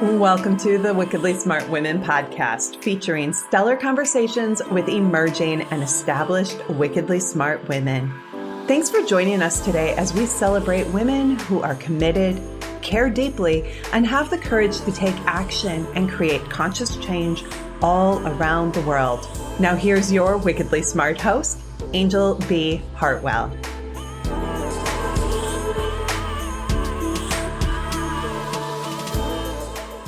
Welcome to the Wickedly Smart Women podcast, featuring stellar conversations with emerging and established wickedly smart women. Thanks for joining us today as we celebrate women who are committed, care deeply, and have the courage to take action and create conscious change all around the world. Now here's your wickedly smart host, Anjel B. Hartwell.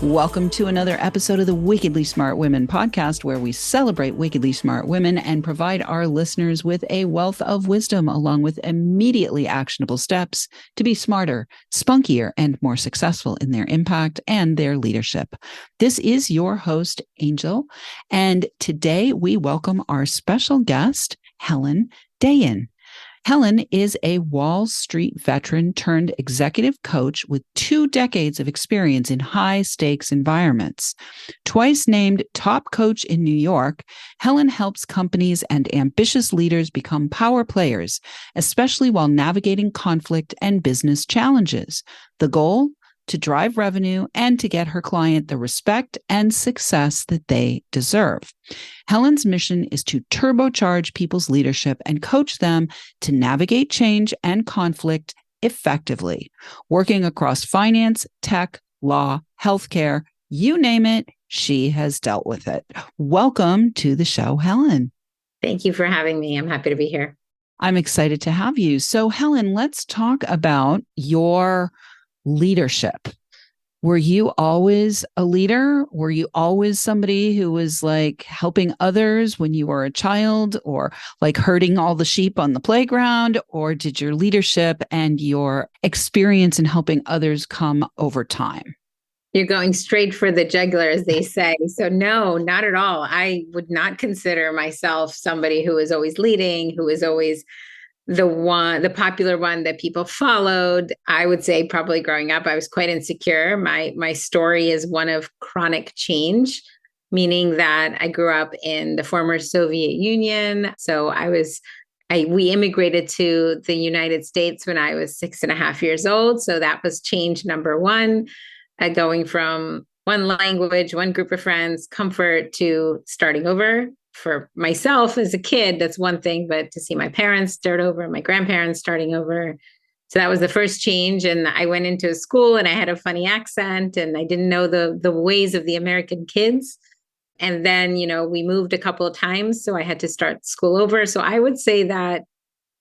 Welcome to another episode of the Wickedly Smart Women podcast, where we celebrate wickedly smart women and provide our listeners with a wealth of wisdom, along with immediately actionable steps to be smarter, spunkier, and more successful in their impact and their leadership. This is your host, Anjel, and today we welcome our special guest, Helen Dayen. Helen is a Wall Street veteran turned executive coach with 2 decades of experience in high-stakes environments. Twice named top coach in New York, Helen helps companies and ambitious leaders become power players, especially while navigating conflict and business challenges. The goal? To drive revenue and to get her client the respect and success that they deserve. Helen's mission is to turbocharge people's leadership and coach them to navigate change and conflict effectively, working across finance, tech, law, healthcare, you name it, she has dealt with it. Welcome to the show, Helen. Thank you for having me. I'm happy to be here. I'm excited to have you. So, Helen, let's talk about your leadership. Were you always a leader? Were you always somebody who was like helping others when you were a child, or like herding all the sheep on the playground? Or did your leadership and your experience in helping others come over time? You're going straight for the jugular, as they say. So no, not at all. I would not consider myself somebody who is always leading, who is always the popular one that people followed. I would say probably growing up, I was quite insecure. My story is one of chronic change, meaning that I grew up in the former Soviet Union. So we immigrated to the United States when I was 6.5 years old. So that was change number one, going from one language, one group of friends, comfort, to starting over. For myself as a kid, that's one thing, but to see my parents start over, my grandparents starting over. So that was the first change. And I went into a school and I had a funny accent and I didn't know the ways of the American kids. And then, we moved a couple of times. So I had to start school over. So I would say that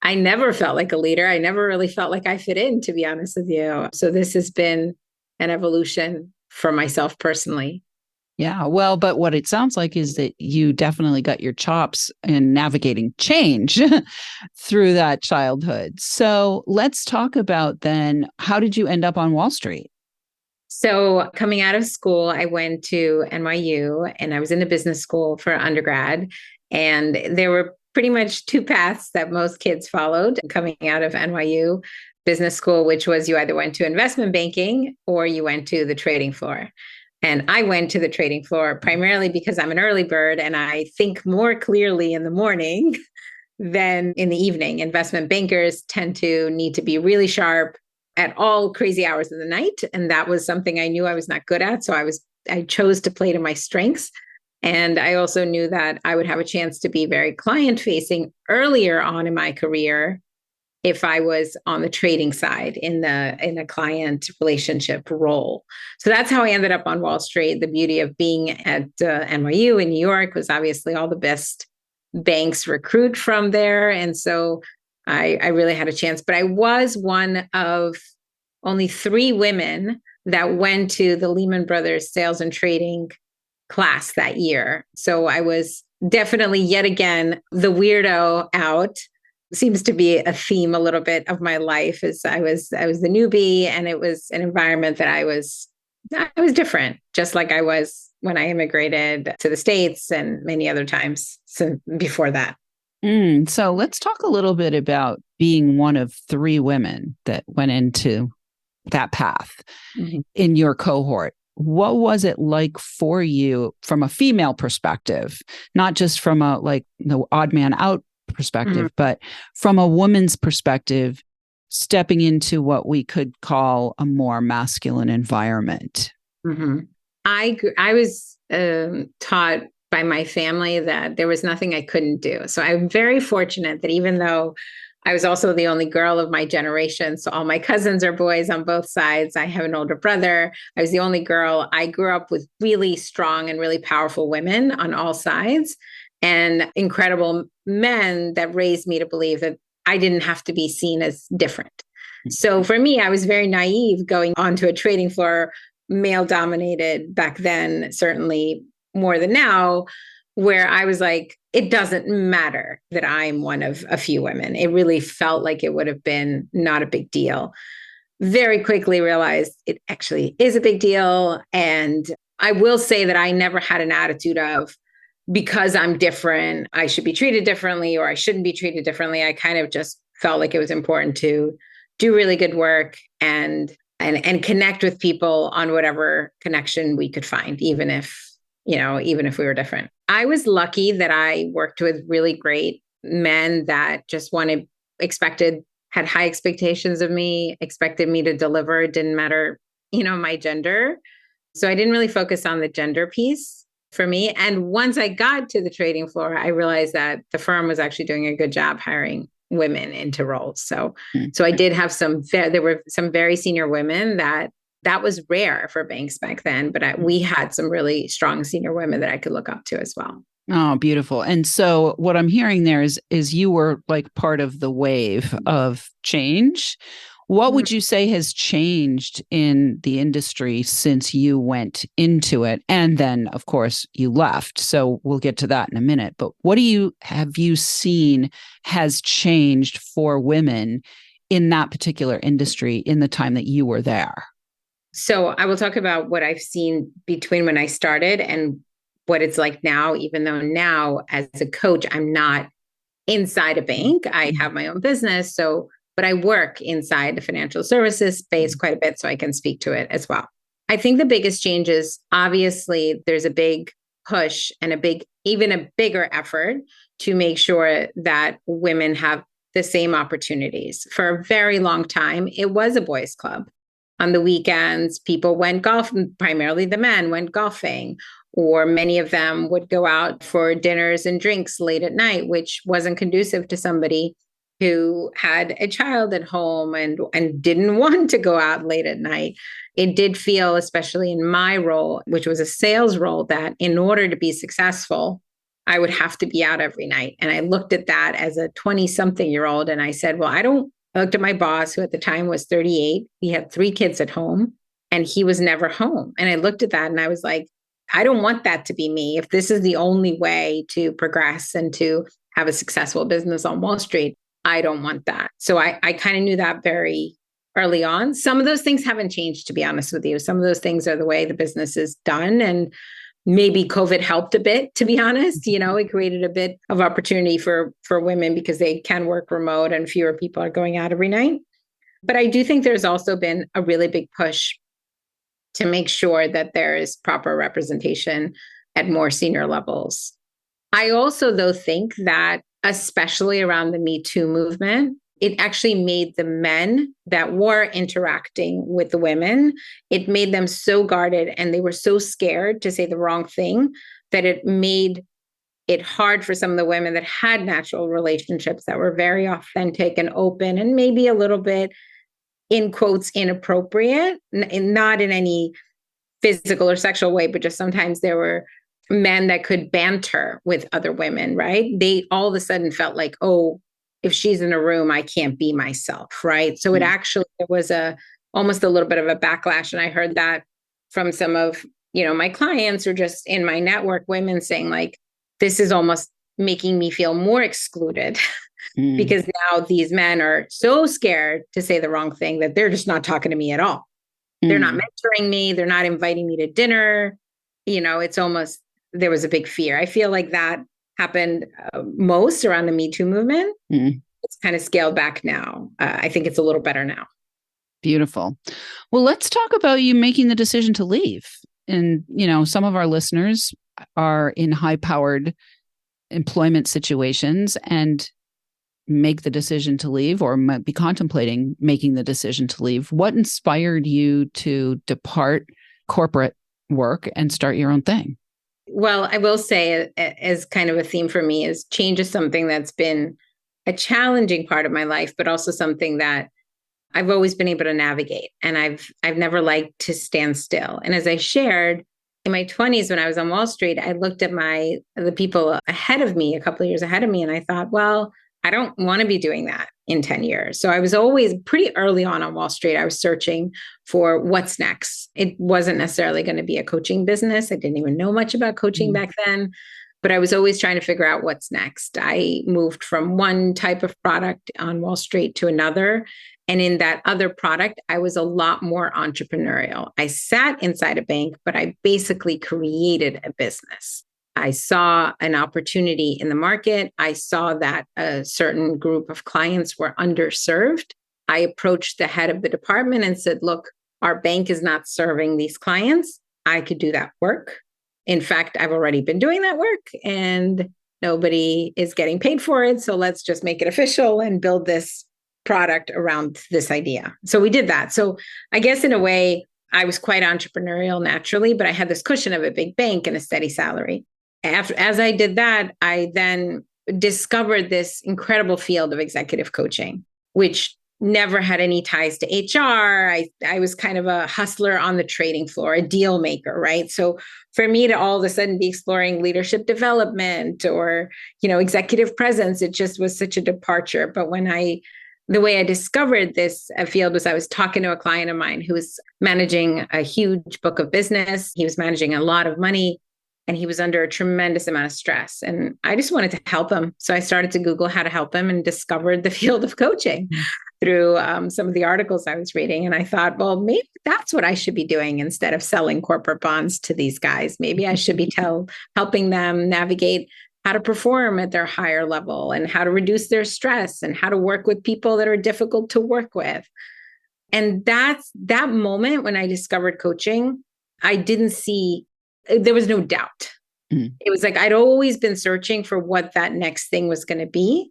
I never felt like a leader. I never really felt like I fit in, to be honest with you. So this has been an evolution for myself personally. Yeah, well, but what it sounds like is that you definitely got your chops in navigating change through that childhood. So let's talk about then, how did you end up on Wall Street? So coming out of school, I went to NYU and I was in the business school for undergrad. And there were pretty much 2 paths that most kids followed coming out of NYU business school, which was you either went to investment banking or you went to the trading floor. And I went to the trading floor primarily because I'm an early bird and I think more clearly in the morning than in the evening. Investment bankers tend to need to be really sharp at all crazy hours of the night. And that was something I knew I was not good at. So I chose to play to my strengths. And I also knew that I would have a chance to be very client facing earlier on in my career if I was on the trading side in a client relationship role. So that's how I ended up on Wall Street. The beauty of being at NYU in New York was obviously all the best banks recruit from there. And so I really had a chance, but I was one of only 3 women that went to the Lehman Brothers sales and trading class that year. So I was definitely yet again the weirdo out. Seems to be a theme a little bit of my life, as I was the newbie, and it was an environment that I was different, just like I was when I immigrated to the States and many other times before that. So let's talk a little bit about being one of 3 women that went into that path in your cohort. What was it like for you from a female perspective, not just from a the odd man out perspective, but from a woman's perspective, stepping into what we could call a more masculine environment? I was taught by my family that there was nothing I couldn't do. So I'm very fortunate that even though I was also the only girl of my generation, so all my cousins are boys on both sides. I have an older brother. I was the only girl. I grew up with really strong and really powerful women on all sides and incredible men that raised me to believe that I didn't have to be seen as different. So for me, I was very naive going onto a trading floor, male dominated back then, certainly more than now, where I was like, it doesn't matter that I'm one of a few women. It really felt like it would have been not a big deal. Very quickly realized it actually is a big deal. And I will say that I never had an attitude of, because I'm different, I should be treated differently or I shouldn't be treated differently. I kind of just felt like it was important to do really good work and connect with people on whatever connection we could find, even if we were different. I was lucky that I worked with really great men that just had high expectations of me, expected me to deliver. It didn't matter, my gender. So I didn't really focus on the gender piece for me. And once I got to the trading floor, I realized that the firm was actually doing a good job hiring women into roles. So I did have there were some very senior women that was rare for banks back then, but we had some really strong senior women that I could look up to as well. Oh, beautiful. And so what I'm hearing there is you were like part of the wave of change. What would you say has changed in the industry since you went into it? And then, of course, you left. So we'll get to that in a minute. But what have you seen has changed for women in that particular industry in the time that you were there? So I will talk about what I've seen between when I started and what it's like now, even though now as a coach, I'm not inside a bank. I have my own business. But I work inside the financial services space quite a bit, so I can speak to it as well. I think the biggest change is obviously there's a big push and even a bigger effort to make sure that women have the same opportunities. For a very long time, it was a boys' club. On the weekends, people went golfing, primarily the men went golfing, or many of them would go out for dinners and drinks late at night, which wasn't conducive to somebody who had a child at home and didn't want to go out late at night. It did feel, especially in my role, which was a sales role, that in order to be successful, I would have to be out every night. And I looked at that as a 20-something-year-old and I said, well, I looked at my boss, who at the time was 38. He had 3 kids at home and he was never home. And I looked at that and I was like, I don't want that to be me. If this is the only way to progress and to have a successful business on Wall Street, I don't want that. So I kind of knew that very early on. Some of those things haven't changed, to be honest with you. Some of those things are the way the business is done. And maybe COVID helped a bit, to be honest. It created a bit of opportunity for women because they can work remote and fewer people are going out every night. But I do think there's also been a really big push to make sure that there is proper representation at more senior levels. I also, though, think that especially around the Me Too movement, it actually made the men that were interacting with the women, it made them so guarded and they were so scared to say the wrong thing that it made it hard for some of the women that had natural relationships that were very authentic and open and maybe a little bit, in quotes, inappropriate, not in any physical or sexual way, but just sometimes there were men that could banter with other women, right? They all of a sudden felt like, oh, if she's in a room, I can't be myself, right? So it actually, there was almost a little bit of a backlash. And I heard that from some of, my clients or just in my network, women saying like, this is almost making me feel more excluded because now these men are so scared to say the wrong thing that they're just not talking to me at all. They're not mentoring me. They're not inviting me to dinner. It's almost, there was a big fear. I feel like that happened most around the Me Too movement. It's kind of scaled back now. I think it's a little better now. Beautiful. Well, let's talk about you making the decision to leave. And, some of our listeners are in high-powered employment situations and make the decision to leave or might be contemplating making the decision to leave. What inspired you to depart corporate work and start your own thing? Well, I will say, as kind of a theme for me, is change is something that's been a challenging part of my life, but also something that I've always been able to navigate. And I've never liked to stand still. And as I shared, in my 20s, when I was on Wall Street, I looked at the people ahead of me, a couple of years ahead of me, and I thought, well, I don't want to be doing that in 10 years. So I was always pretty early on Wall Street. I was searching for what's next. It wasn't necessarily going to be a coaching business. I didn't even know much about coaching back then, but I was always trying to figure out what's next. I moved from one type of product on Wall Street to another. And in that other product, I was a lot more entrepreneurial. I sat inside a bank, but I basically created a business. I saw an opportunity in the market. I saw that a certain group of clients were underserved. I approached the head of the department and said, look, our bank is not serving these clients. I could do that work. In fact, I've already been doing that work and nobody is getting paid for it. So let's just make it official and build this product around this idea. So we did that. So I guess in a way, I was quite entrepreneurial naturally, but I had this cushion of a big bank and a steady salary. As I did that, I then discovered this incredible field of executive coaching, which never had any ties to HR. I was kind of a hustler on the trading floor, a deal maker, right? So for me to all of a sudden be exploring leadership development or, executive presence, it just was such a departure. But the way I discovered this field was I was talking to a client of mine who was managing a huge book of business. He was managing a lot of money and he was under a tremendous amount of stress. And I just wanted to help him. So I started to Google how to help him and discovered the field of coaching through some of the articles I was reading. And I thought, well, maybe that's what I should be doing instead of selling corporate bonds to these guys. Maybe I should be helping them navigate how to perform at their higher level and how to reduce their stress and how to work with people that are difficult to work with. And that moment when I discovered coaching, there was no doubt. It was like, I'd always been searching for what that next thing was going to be.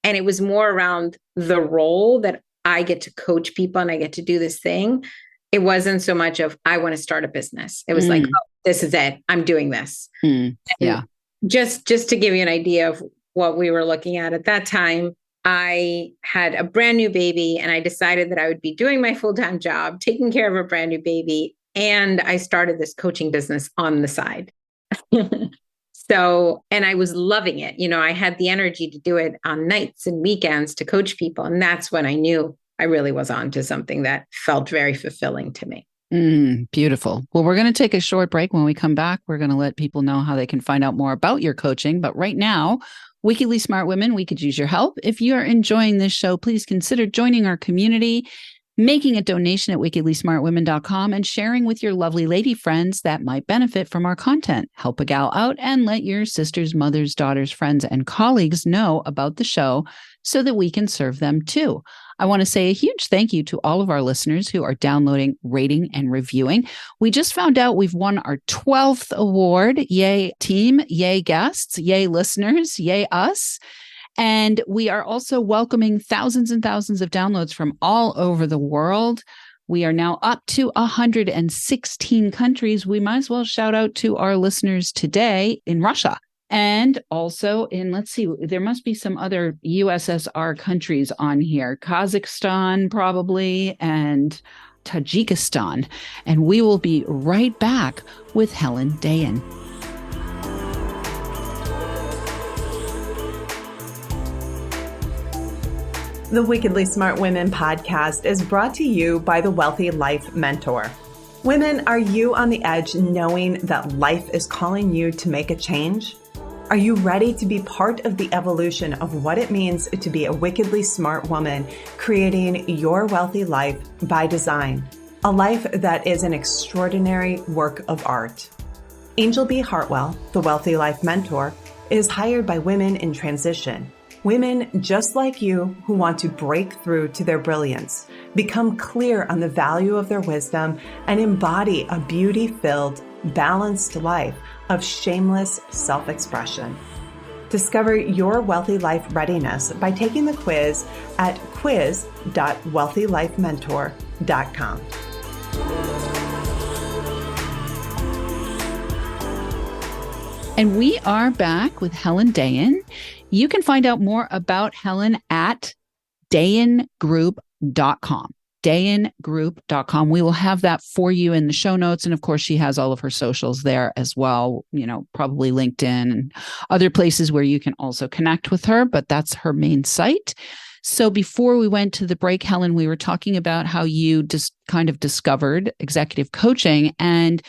And it was more around the role that I get to coach people and I get to do this thing. It wasn't so much of, I want to start a business. It was like, oh, this is it. I'm doing this. Yeah. Just to give you an idea of what we were looking at that time, I had a brand new baby and I decided that I would be doing my full-time job, taking care of a brand new baby. And I started this coaching business on the side. And I was loving it. I had the energy to do it on nights and weekends to coach people. And that's when I knew I really was on to something that felt very fulfilling to me. Beautiful. Well, we're going to take a short break. When we come back, we're going to let people know how they can find out more about your coaching. But right now, Wickedly Smart Women, we could use your help. If you are enjoying this show, please consider joining our community, making a donation at wickedlysmartwomen.com and sharing with your lovely lady friends that might benefit from our content. Help a gal out and let your sisters, mothers, daughters, friends, and colleagues know about the show so that we can serve them too. I want to say a huge thank you to all of our listeners who are downloading, rating, and reviewing. We just found out we've won our 12th award. Yay, team. Yay, guests. Yay, listeners. Yay, us. And we are also welcoming thousands and thousands of downloads from all over the world. We are now up to 116 countries. We might as well shout out to our listeners today in Russia. And also let's see, there must be some other USSR countries on here. Kazakhstan probably, and Tajikistan. And we will be right back with Helen Dayen. The Wickedly Smart Women podcast is brought to you by the Wealthy Life Mentor. Women, are you on the edge knowing that life is calling you to make a change? Are you ready to be part of the evolution of what it means to be a wickedly smart woman, creating your wealthy life by design? A life that is an extraordinary work of art. Angel B. Hartwell, the Wealthy Life Mentor, is hired by women in transition. Women just like you who want to break through to their brilliance, become clear on the value of their wisdom, and embody a beauty-filled, balanced life of shameless self-expression. Discover your wealthy life readiness by taking the quiz at quiz.wealthylifementor.com. And we are back with Helen Dayen. You can find out more about Helen at dayengroup.com. Dayengroup.com. We will have that for you in the show notes. And of course, she has all of her socials there as well, probably LinkedIn and other places where you can also connect with her, but that's her main site. So before we went to the break, Helen, we were talking about how you just kind of discovered executive coaching and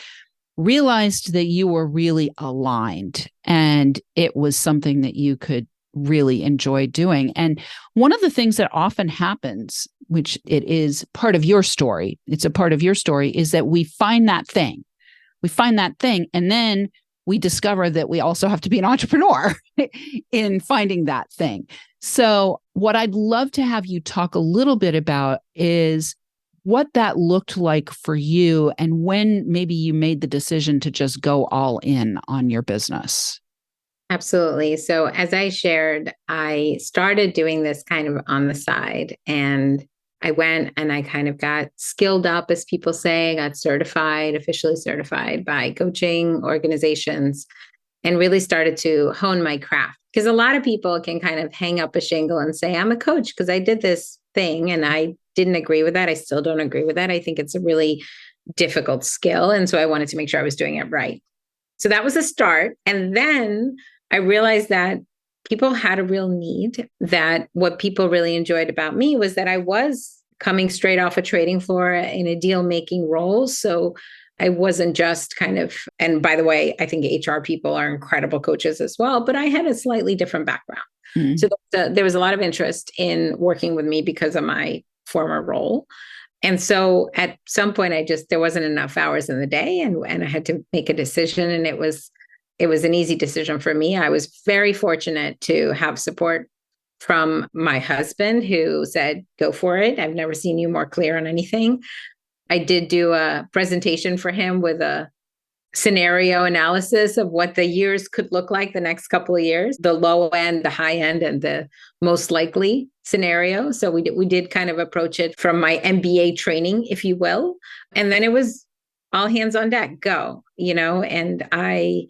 realized that you were really aligned and it was something that you could really enjoy doing. And one of the things that often happens, which it is part of your story, it's a part of your story, is that we find that thing. And then we discover that we also have to be an entrepreneur in finding that thing. So what I'd love to have you talk a little bit about is what that looked like for you and when maybe you made the decision to just go all in on your business. Absolutely. So as I shared, I started doing this kind of on the side, and I went and I kind of got skilled up, as people say, got certified, officially certified by coaching organizations, and really started to hone my craft. Because a lot of people can kind of hang up a shingle and say, I'm a coach because I did this thing and I didn't agree with that. I still don't agree with that. I think it's a really difficult skill. And so I wanted to make sure I was doing it right. So that was a start. And then I realized that people had a real need, that what people really enjoyed about me was that I was coming straight off a trading floor in a deal-making role. So I wasn't just kind of, and by the way, I think HR people are incredible coaches as well, but I had a slightly different background. Mm-hmm. So there was a lot of interest in working with me because of my former role. And so at some point, there wasn't enough hours in the day and I had to make a decision, and it was an easy decision for me. I was very fortunate to have support from my husband, who said, go for it. I've never seen you more clear on anything. I did do a presentation for him with a scenario analysis of what the years could look like the next couple of years, the low end, the high end, and the most likely scenario. So we did kind of approach it from my MBA training, if you will. And then it was all hands on deck, go, and I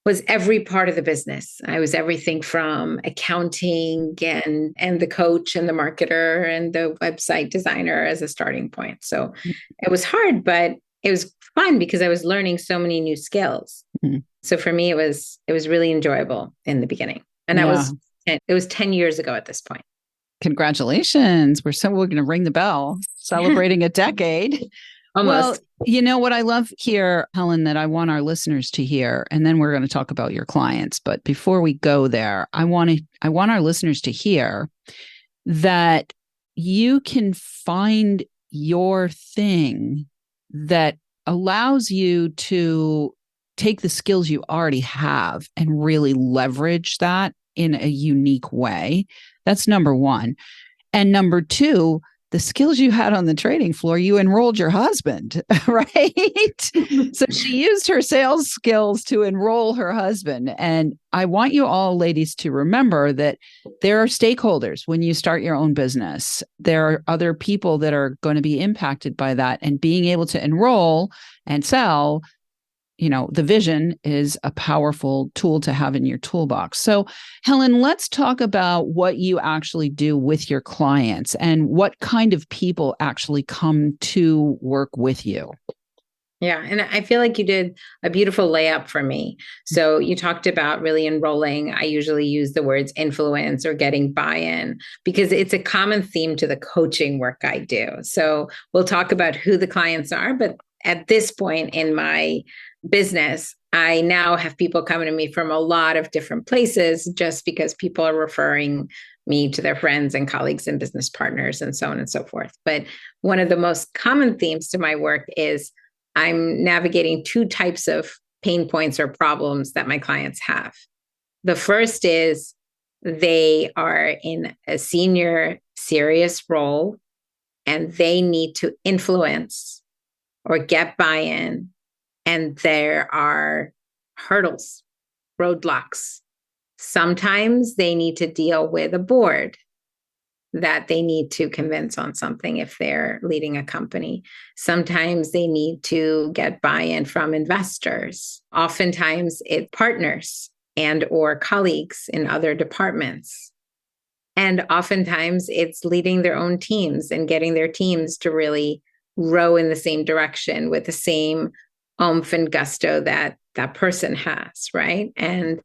was every part of the business. I was everything from accounting and the coach and the marketer and the website designer as a starting point. So it was hard, but it was fun because I was learning so many new skills. Mm-hmm. So for me, it was really enjoyable in the beginning. And it was 10 years ago at this point. Congratulations. We're going to ring the bell, celebrating a decade. Almost. Well, what I love here, Helen, that I want our listeners to hear, and then we're going to talk about your clients. But before we go there, I want our listeners to hear that you can find your thing that allows you to take the skills you already have and really leverage that in a unique way. That's number one. And number two, the skills you had on the trading floor, you enrolled your husband, right? So she used her sales skills to enroll her husband. And I want you all, ladies, to remember that there are stakeholders when you start your own business. There are other people that are going to be impacted by that. And being able to enroll and sell, the vision is a powerful tool to have in your toolbox. So, Helen, let's talk about what you actually do with your clients and what kind of people actually come to work with you. Yeah. And I feel like you did a beautiful layup for me. So you talked about really enrolling. I usually use the words influence or getting buy-in because it's a common theme to the coaching work I do. So we'll talk about who the clients are, but at this point in my business, I now have people coming to me from a lot of different places just because people are referring me to their friends and colleagues and business partners and so on and so forth. But one of the most common themes to my work is I'm navigating two types of pain points or problems that my clients have. The first is they are in a senior, serious role and they need to influence or get buy-in. And there are hurdles, roadblocks. Sometimes they need to deal with a board. that they need to convince on something if they're leading a company. Sometimes they need to get buy-in from investors. Oftentimes it's partners and or colleagues in other departments. And oftentimes it's leading their own teams and getting their teams to really row in the same direction with the same oomph and gusto that that person has, right? And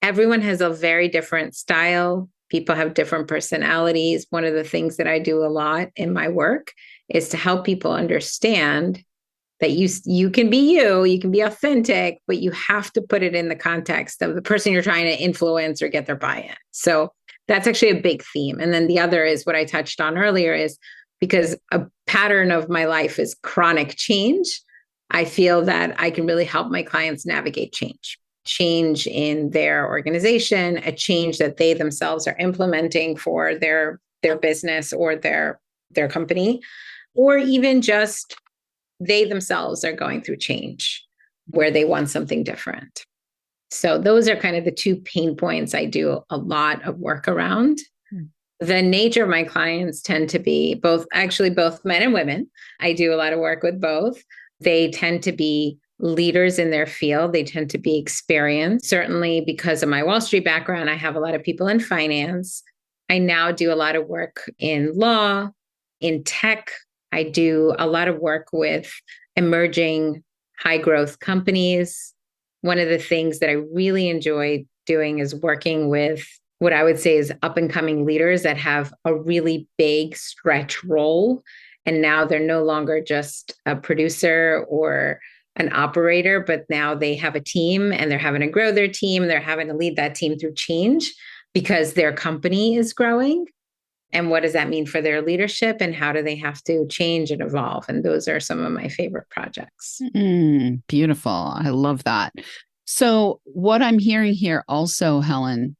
everyone has a very different style. People have different personalities. One of the things that I do a lot in my work is to help people understand that you can be you can be authentic, but you have to put it in the context of the person you're trying to influence or get their buy-in. So that's actually a big theme. And then the other is what I touched on earlier is because a pattern of my life is chronic change. I feel that I can really help my clients navigate change in their organization, a change that they themselves are implementing for their business or their company, or even just they themselves are going through change where they want something different. So those are kind of the two pain points I do a lot of work around. The nature of my clients tend to be both men and women. I do a lot of work with both. They tend to be leaders in their field. They tend to be experienced. Certainly because of my Wall Street background, I have a lot of people in finance. I now do a lot of work in law, in tech. I do a lot of work with emerging high growth companies. One of the things that I really enjoy doing is working with what I would say is up and coming leaders that have a really big stretch role. And now they're no longer just a producer or an operator, but now they have a team and they're having to grow their team. They're having to lead that team through change because their company is growing. And what does that mean for their leadership and how do they have to change and evolve? And those are some of my favorite projects. Beautiful. I love that. So what I'm hearing here also, Helen,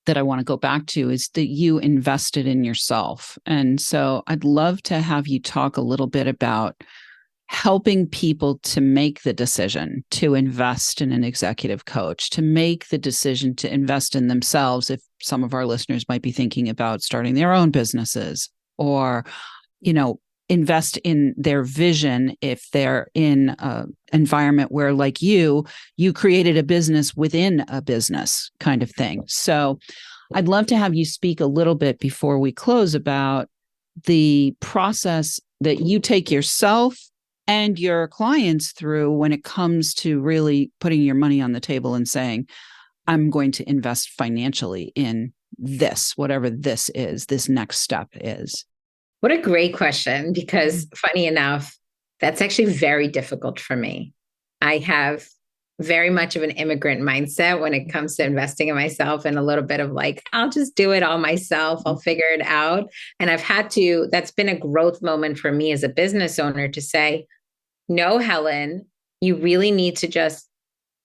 that I want to go back to is that you invested in yourself. And so I'd love to have you talk a little bit about helping people to make the decision to invest in an executive coach, to make the decision to invest in themselves. If some of our listeners might be thinking about starting their own businesses or, invest in their vision if they're in an environment where, like you created a business within a business kind of thing. So I'd love to have you speak a little bit before we close about the process that you take yourself and your clients through when it comes to really putting your money on the table and saying, I'm going to invest financially in this, whatever this is, this next step is. What a great question, because funny enough, that's actually very difficult for me. I have very much of an immigrant mindset when it comes to investing in myself and a little bit of like, I'll just do it all myself. I'll figure it out. And that's been a growth moment for me as a business owner to say, no, Helen, you really need to just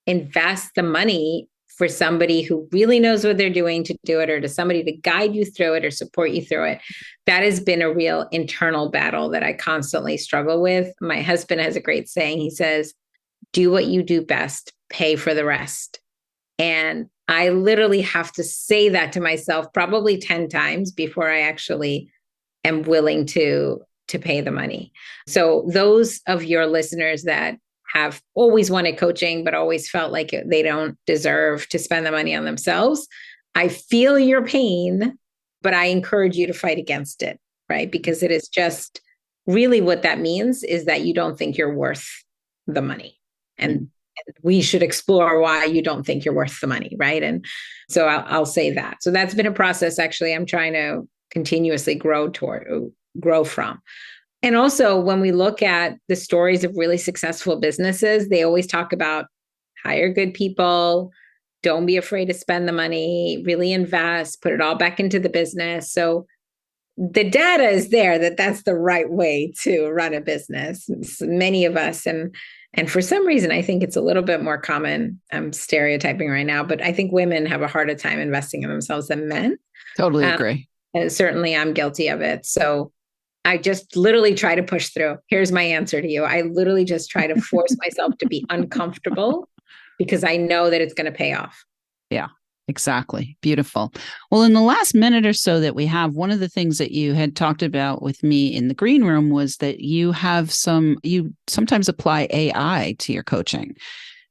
invest the money for somebody who really knows what they're doing to do it, or to somebody to guide you through it or support you through it. That has been a real internal battle that I constantly struggle with. My husband has a great saying. He says, do what you do best, pay for the rest. And I literally have to say that to myself probably 10 times before I actually am willing to pay the money. So those of your listeners that have always wanted coaching, but always felt like they don't deserve to spend the money on themselves, I feel your pain, but I encourage you to fight against it, right? Because it is just really what that means is that you don't think you're worth the money. And we should explore why you don't think you're worth the money, right? And so I'll say that. So that's been a process, actually, I'm trying to continuously grow from. And also, when we look at the stories of really successful businesses, they always talk about hire good people, don't be afraid to spend the money, really invest, put it all back into the business. So the data is there that that's the right way to run a business. Many of us, and for some reason, I think it's a little bit more common. I'm stereotyping right now, but I think women have a harder time investing in themselves than men. Totally agree. And certainly I'm guilty of it. So I just literally try to push through. Here's my answer to you. I literally just try to force myself to be uncomfortable because I know that it's going to pay off. Yeah. Exactly. Beautiful. Well, in the last minute or so that we have, one of the things that you had talked about with me in the green room was that you sometimes apply AI to your coaching.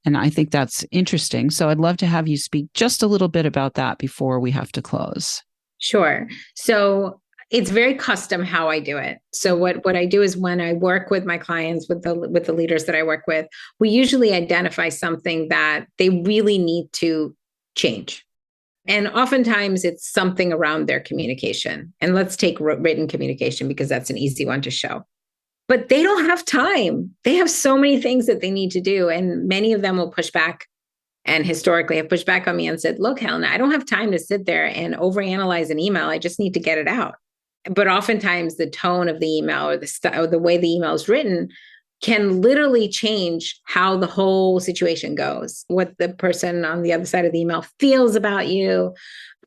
And I think that's interesting. So I'd love to have you speak just a little bit about that before we have to close. Sure. So it's very custom how I do it. So what I do is when I work with my clients, with the leaders that I work with, we usually identify something that they really need to change. And oftentimes it's something around their communication. And let's take written communication because that's an easy one to show. But they don't have time. They have so many things that they need to do. And many of them will push back, and historically have pushed back on me and said, look, Helen, I don't have time to sit there and overanalyze an email. I just need to get it out. But oftentimes the tone of the email or the way the email is written can literally change how the whole situation goes, what the person on the other side of the email feels about you,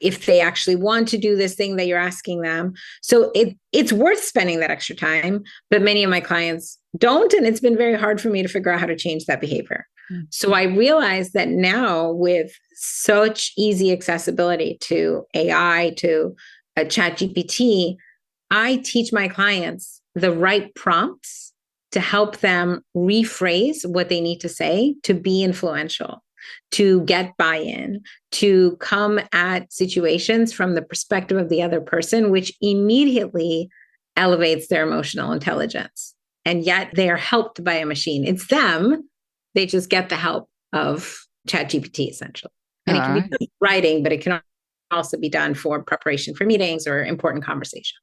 if they actually want to do this thing that you're asking them. So it's worth spending that extra time, but many of my clients don't. And it's been very hard for me to figure out how to change that behavior. Mm-hmm. So I realized that now with such easy accessibility to AI, to a ChatGPT, I teach my clients the right prompts to help them rephrase what they need to say to be influential, to get buy-in, to come at situations from the perspective of the other person, which immediately elevates their emotional intelligence. And yet they are helped by a machine. It's them. They just get the help of ChatGPT, essentially. And it can be done for writing, but it can also be done for preparation for meetings or important conversations.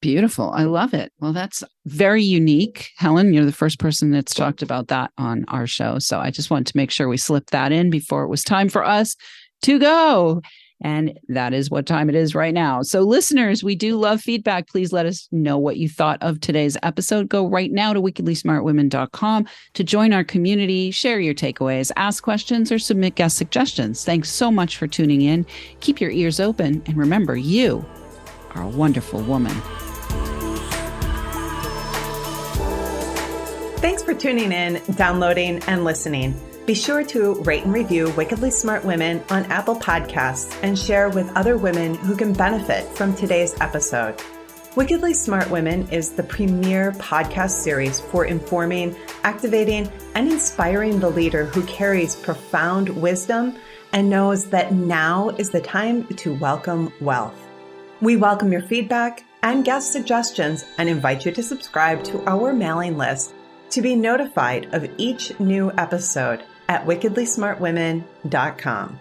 Beautiful. I love it. Well, that's very unique. Helen, you're the first person that's talked about that on our show. So I just wanted to make sure we slipped that in before it was time for us to go. And that is what time it is right now. So listeners, we do love feedback. Please let us know what you thought of today's episode. Go right now to wickedlysmartwomen.com to join our community, share your takeaways, ask questions, or submit guest suggestions. Thanks so much for tuning in. Keep your ears open. And remember, you are a wonderful woman. Thanks for tuning in, downloading, and listening. Be sure to rate and review Wickedly Smart Women on Apple Podcasts and share with other women who can benefit from today's episode. Wickedly Smart Women is the premier podcast series for informing, activating, and inspiring the leader who carries profound wisdom and knows that now is the time to welcome wealth. We welcome your feedback and guest suggestions and invite you to subscribe to our mailing list to be notified of each new episode at wickedlysmartwomen.com.